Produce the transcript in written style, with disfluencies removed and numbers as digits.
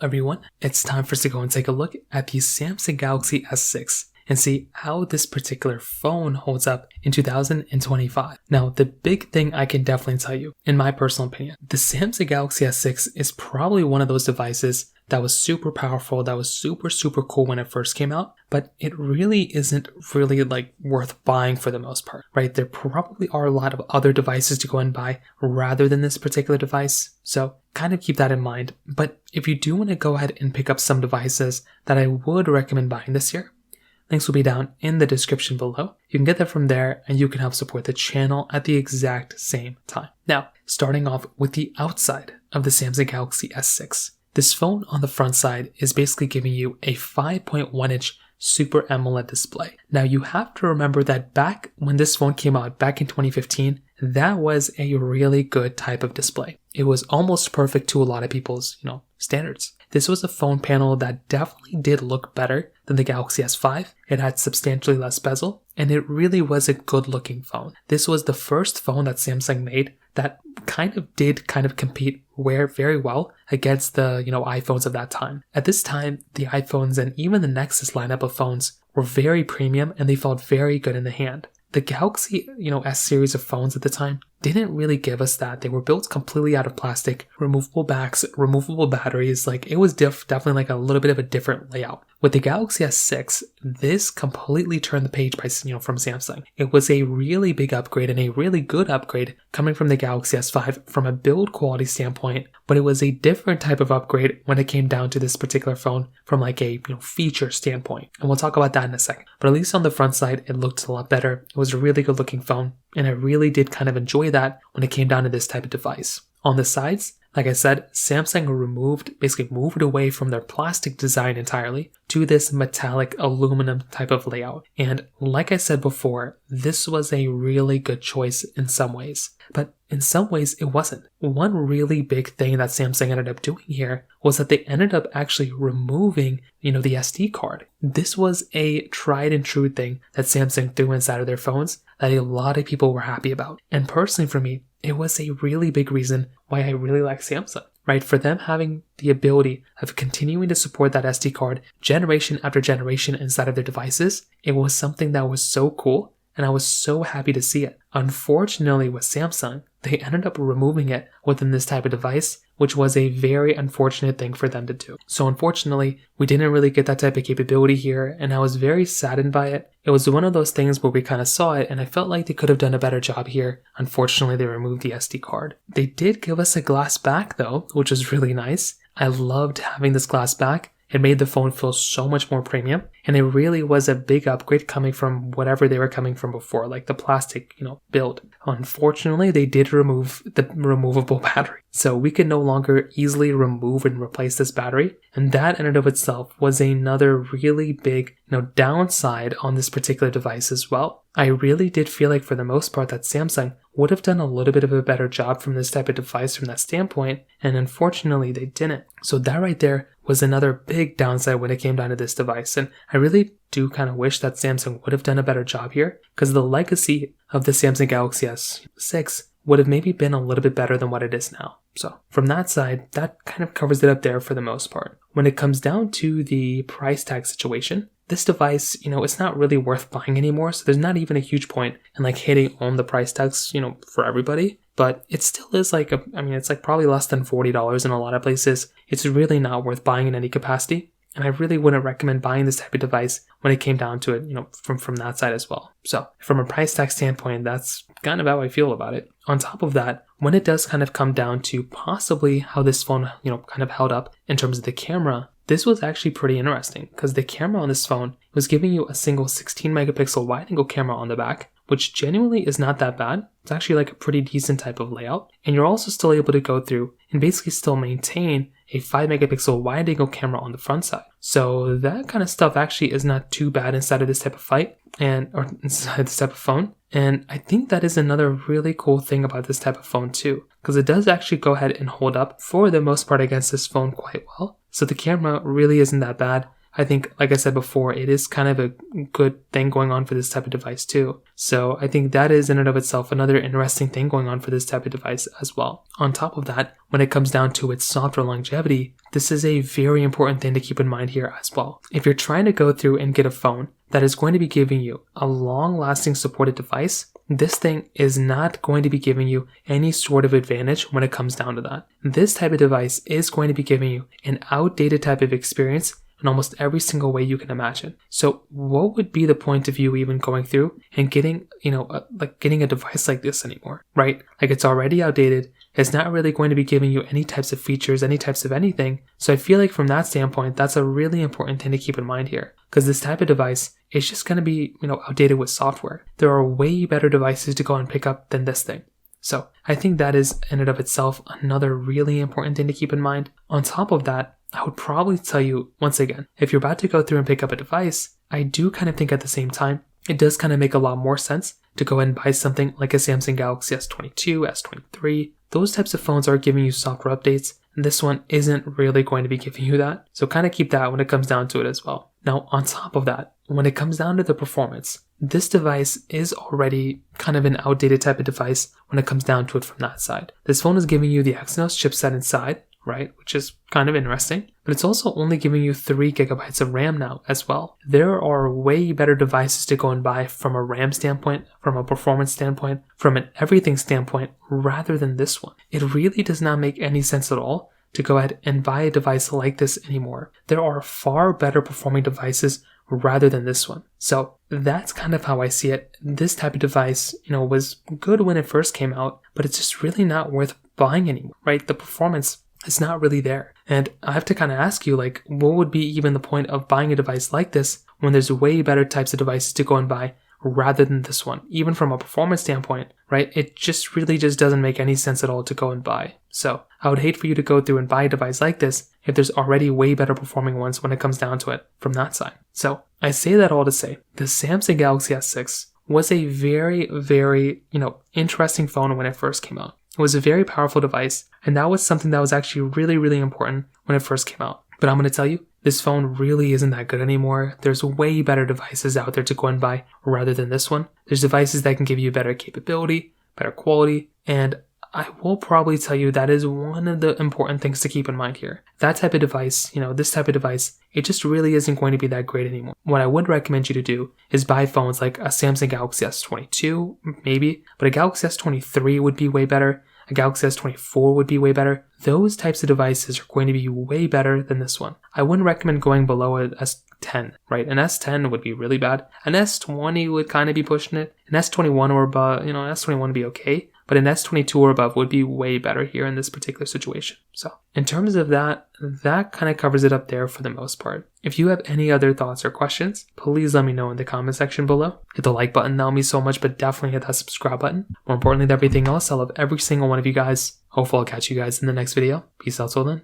everyone, it's time for us to go and take a look at the Samsung Galaxy S6 and see how this particular phone holds up in 2025. Now, the big thing I can definitely tell you, in my personal opinion, the Samsung Galaxy S6 is probably one of those devices that was super powerful, that was super cool when it first came out, but it really isn't really worth buying for the most part, right? There probably are a lot of other devices to go and buy rather than this particular device, so kind of keep that in mind. But if you do want to go ahead and pick up some devices that I would recommend buying this year, links will be down in the description below. You can get that from there and you can help support the channel at the exact same time. Now, starting off with the outside of the Samsung Galaxy S6. This phone on the front side is basically giving you a 5.1-inch Super AMOLED display. Now you have to remember that back when this phone came out back in 2015, that was a really good type of display. It was almost perfect to a lot of people's, standards. This was a phone panel that definitely did look better than the Galaxy S5. It had substantially less bezel, and it really was a good looking phone. This was the first phone that Samsung made that kind of compete very well against the, iPhones of that time. At this time, the iPhones and even the Nexus lineup of phones were very premium and they felt very good in the hand. The Galaxy, S series of phones at the time didn't really give us that. They were built completely out of plastic, removable backs, removable batteries. It was definitely a little bit of a different layout. With the Galaxy S6, this completely turned the page from Samsung. It was a really big upgrade and a really good upgrade coming from the Galaxy S5 from a build quality standpoint, but it was a different type of upgrade when it came down to this particular phone from a feature standpoint. And we'll talk about that in a second. But at least on the front side, it looked a lot better. It was a really good looking phone, and I really did kind of enjoy that when it came down to this type of device. On the sides, like I said, Samsung basically moved away from their plastic design entirely to this metallic aluminum type of layout. And like I said before, this was a really good choice in some ways, but in some ways it wasn't. One really big thing that Samsung ended up doing here was that they ended up actually removing, the SD card. This was a tried and true thing that Samsung threw inside of their phones that a lot of people were happy about. And personally for me, it was a really big reason why I really like Samsung, right? For them having the ability of continuing to support that SD card generation after generation inside of their devices, it was something that was so cool, and I was so happy to see it. Unfortunately, with Samsung, they ended up removing it within this type of device, which was a very unfortunate thing for them to do. So unfortunately, we didn't really get that type of capability here, and I was very saddened by it. It was one of those things where we kind of saw it, and I felt like they could have done a better job here. Unfortunately, they removed the SD card. They did give us a glass back though, which was really nice. I loved having this glass back. It made the phone feel so much more premium, and it really was a big upgrade coming from whatever they were coming from before, like the plastic, build. Unfortunately, they did remove the removable battery, so we could no longer easily remove and replace this battery, and that in and of itself was another really big, downside on this particular device as well. I really did feel like for the most part that Samsung would have done a little bit of a better job from this type of device from that standpoint, and unfortunately they didn't. So that right there was another big downside when it came down to this device, and I really do kind of wish that Samsung would have done a better job here, because the legacy of the Samsung Galaxy S6 would have maybe been a little bit better than what it is now. So from that side, that kind of covers it up there for the most part. When it comes down to the price tag situation, this device, it's not really worth buying anymore, so there's not even a huge point in hitting on the price tags, for everybody. But it still is it's probably less than $40 in a lot of places. It's really not worth buying in any capacity. And I really wouldn't recommend buying this type of device when it came down to it, from that side as well. So from a price tag standpoint, that's kind of how I feel about it. On top of that, when it does kind of come down to possibly how this phone, kind of held up in terms of the camera, this was actually pretty interesting because the camera on this phone was giving you a single 16 megapixel wide angle camera on the back, which genuinely is not that bad. It's actually a pretty decent type of layout. And you're also still able to go through and basically still maintain a 5 megapixel wide angle camera on the front side. So that kind of stuff actually is not too bad inside of this type of or inside this type of phone. And I think that is another really cool thing about this type of phone too, because it does actually go ahead and hold up for the most part against this phone quite well. So the camera really isn't that bad. I think, like I said before, it is kind of a good thing going on for this type of device too. So I think that is in and of itself another interesting thing going on for this type of device as well. On top of that, when it comes down to its software longevity, this is a very important thing to keep in mind here as well. If you're trying to go through and get a phone that is going to be giving you a long-lasting supported device, this thing is not going to be giving you any sort of advantage when it comes down to that. This type of device is going to be giving you an outdated type of experience in almost every single way you can imagine. So what would be the point of you even going through and getting, getting a device like this anymore, right? Like, it's already outdated. It's not really going to be giving you any types of features, any types of anything. So I feel like from that standpoint, that's a really important thing to keep in mind here, because this type of device is just going to be, outdated with software. There are way better devices to go and pick up than this thing. So I think that is in and of itself another really important thing to keep in mind. On top of that, I would probably tell you, once again, if you're about to go through and pick up a device, I do kind of think at the same time, it does kind of make a lot more sense to go ahead and buy something like a Samsung Galaxy S22, S23. Those types of phones are giving you software updates, and this one isn't really going to be giving you that. So kind of keep that when it comes down to it as well. Now, on top of that, when it comes down to the performance, this device is already kind of an outdated type of device when it comes down to it from that side. This phone is giving you the Exynos chipset inside, right, which is kind of interesting, but it's also only giving you 3 gigabytes of RAM now as well. There are way better devices to go and buy from a RAM standpoint, from a performance standpoint, from an everything standpoint, rather than this one. It really does not make any sense at all to go ahead and buy a device like this anymore. There are far better performing devices rather than this one. So that's kind of how I see it. This type of device, was good when it first came out, but it's just really not worth buying anymore, right? The performance is not really there. And I have to kind of ask you, like, what would be even the point of buying a device like this when there's way better types of devices to go and buy rather than this one? Even from a performance standpoint, right? It just really just doesn't make any sense at all to go and buy. So I would hate for you to go through and buy a device like this if there's already way better performing ones when it comes down to it from that side. So I say that all to say the Samsung Galaxy S6 was a very, very, interesting phone when it first came out. It was a very powerful device, and that was something that was actually really, really important when it first came out. But I'm going to tell you, this phone really isn't that good anymore. There's way better devices out there to go and buy rather than this one. There's devices that can give you better capability, better quality, and I will probably tell you that is one of the important things to keep in mind here. That type of device, this type of device, it just really isn't going to be that great anymore. What I would recommend you to do is buy phones like a Samsung Galaxy S22, maybe, but a Galaxy S23 would be way better. A Galaxy S24 would be way better. Those types of devices are going to be way better than this one. I wouldn't recommend going below a S10, right? An S10 would be really bad. An S20 would kind of be pushing it. An S21 or above, an S21 would be okay. But an S22 or above would be way better here in this particular situation. So in terms of that kind of covers it up there for the most part. If you have any other thoughts or questions, please let me know in the comment section below. Hit the like button, that'll mean so much, but definitely hit that subscribe button. More importantly than everything else, I love every single one of you guys. Hopefully I'll catch you guys in the next video. Peace out till then.